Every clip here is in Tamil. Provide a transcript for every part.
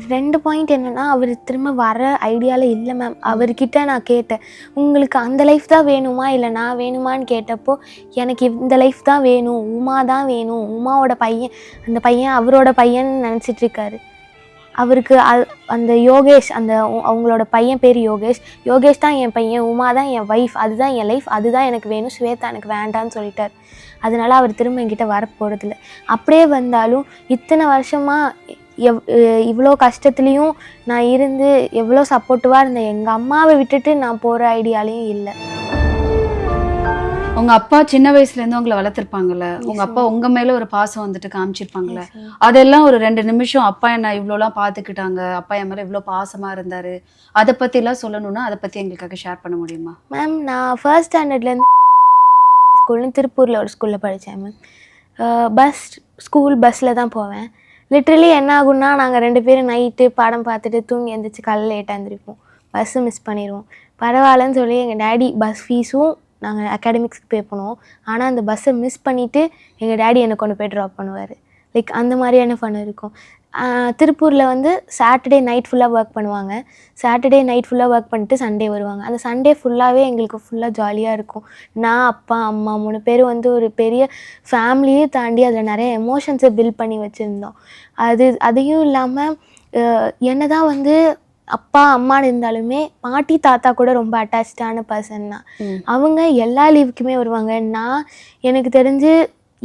2 பாயிண்ட் என்னன்னா, அவரு திரும்ப வர ஐடியால இல்ல மேம். அவர்கிட்ட நான் கேட்டேன், உங்களுக்கு அந்த லைஃப் தான் வேணுமா? இல்ல நான் வேணுமான்னு கேட்டப்போ, எனக்கு இந்த லைஃப் தான் வேணும். உமா தான் வேணும். உமாவோட பையன் அந்த பையன் அவரோட பையன்னு நெனச்சிட்டு இருக்காரு. அவருக்கு அந்த யோகேஷ் அவங்களோட பையன் பேர் யோகேஷ். யோகேஷ் தான் என் பையன். உமா தான் என் வைஃப். அதுதான் என் லைஃப். அதுதான் எனக்கு வேணும். ஸ்வேதா எனக்கு வேண்டான்னு சொல்லிட்டார். அதனால அவர் திரும்ப என்கிட்ட வரப்போறதில்ல. அப்படியே வந்தாலும் இத்தனை வருஷமா இவ்வளோ கஷ்டத்துலேயும் நான் இருந்து எவ்வளோ சப்போர்ட்டிவாக இருந்தேன். எங்கள் அம்மாவை விட்டுட்டு நான் போகிற ஐடியாலையும் இல்லை. உங்க அப்பா சின்ன வயசுல இருந்து உங்களை வளர்த்திருப்பாங்கல்ல, உங்க அப்பா உங்க மேல ஒரு பாசம் வந்துட்டு காமிச்சிருப்பாங்கல்ல, அதெல்லாம் ஒரு 2 நிமிஷம் அப்பா என்ன இவ்வளோலாம் பார்த்துக்கிட்டாங்க, அப்பா என் மேல இவ்வளோ பாசமா இருந்தாரு, அதை பத்தி எல்லாம் சொல்லணும்னா அதை பத்தி எங்களுக்காக ஷேர் பண்ண முடியுமா? மேம், நான் 1st ஸ்டாண்டர்ட்லேருந்து ஸ்கூல்னு திருப்பூரில் ஒரு ஸ்கூலில் படித்தேன் மேம். ஸ்கூல் பஸ்ஸில் தான் போவேன். லிட்ரலி என்ன ஆகுன்னா, நாங்கள் 2 பேரும் நைட்டு படம் பார்த்துட்டு தூங்கி எழுந்திரிச்சு காலையில் லேட்டாக எழுந்திரிப்போம். பஸ்ஸு மிஸ் பண்ணிடுவோம். பரவாயில்லன்னு சொல்லி எங்கள் டேடி பஸ் ஃபீஸும் நாங்கள் அகாடமிக்ஸ்க்கு பே பண்ணுவோம். ஆனால் அந்த பஸ்ஸை மிஸ் பண்ணிவிட்டு எங்கள் டேடி என்னை கொண்டு போய் ட்ராப் பண்ணுவார். லைக் அந்த மாதிரியான ஃபன் இருக்கும். திருப்பூரில் வந்து சாட்டர்டே நைட் ஃபுல்லாக ஒர்க் பண்ணுவாங்க. சாட்டர்டே நைட் ஃபுல்லாக ஒர்க் பண்ணிட்டு சண்டே வருவாங்க. அந்த சண்டே ஃபுல்லாகவே எங்களுக்கு ஃபுல்லாக ஜாலியாக இருக்கும். நான், அப்பா, அம்மா 3 பேரும் வந்து ஒரு பெரிய ஃபேமிலியே தாண்டி அதில் நிறைய எமோஷன்ஸை பில்ட் பண்ணி வச்சுருந்தோம். அதையும் இல்லாமல் என்ன தான் வந்து அப்பா அம்மான்னு இருந்தாலுமே பாட்டி தாத்தா கூட ரொம்ப அட்டாச்சான பர்சன் தான். அவங்க எல்லா லீவுக்குமே வருவாங்க. எனக்கு தெரிஞ்சு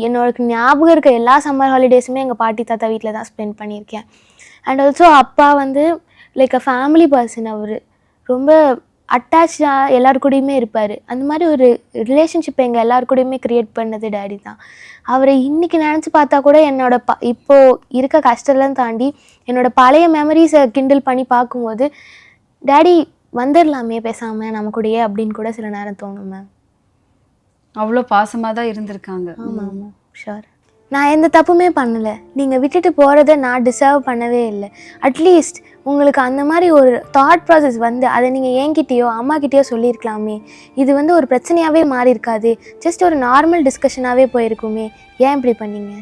என்னோட ஞாபகம் இருக்க எல்லா சம்மர் ஹாலிடேஸுமே எங்கள் பாட்டி தாத்தா வீட்டில் தான் ஸ்பெண்ட் பண்ணியிருக்கேன். அண்ட் ஆல்சோ அப்பா வந்து லைக் அ ஃபேமிலி பர்சன். அவர் ரொம்ப அட்டாச்சாக எல்லாருக்கூடையுமே இருப்பார். அந்த மாதிரி ஒரு ரிலேஷன்ஷிப் எங்கள் எல்லாருக்கூடையுமே க்ரியேட் பண்ணது டேடி தான். அவரை இன்றைக்கி நினச்சி பார்த்தா கூட இப்போது இருக்க கஷ்டம்லாம் தாண்டி என்னோடய பழைய மெமரிஸை கிண்டில் பண்ணி பார்க்கும்போது டேடி வந்துடலாமே பேசாமல் நம்ம கூடயே அப்படின்னு கூட சில நேரம் தோணும் மேம். அவ்வளோ பாசமாக தான் இருந்திருக்காங்க. ஆமாம் ஆமாம், ஷோர். நான் எந்த தப்புமே பண்ணலை. நீங்கள் விட்டுட்டு போகிறத நான் டிசர்வ் பண்ணவே இல்லை. அட்லீஸ்ட் உங்களுக்கு அந்த மாதிரி ஒரு தாட் ப்ராசஸ் வந்து அதை நீங்கள் என்கிட்டயோ அம்மாக்கிட்டேயோ சொல்லியிருக்கலாமே. இது வந்து ஒரு பிரச்சனையாகவே மாறி இருக்காது. ஜஸ்ட் ஒரு நார்மல் டிஸ்கஷனாகவே போயிருக்குமே. ஏன் இப்படி பண்ணீங்க?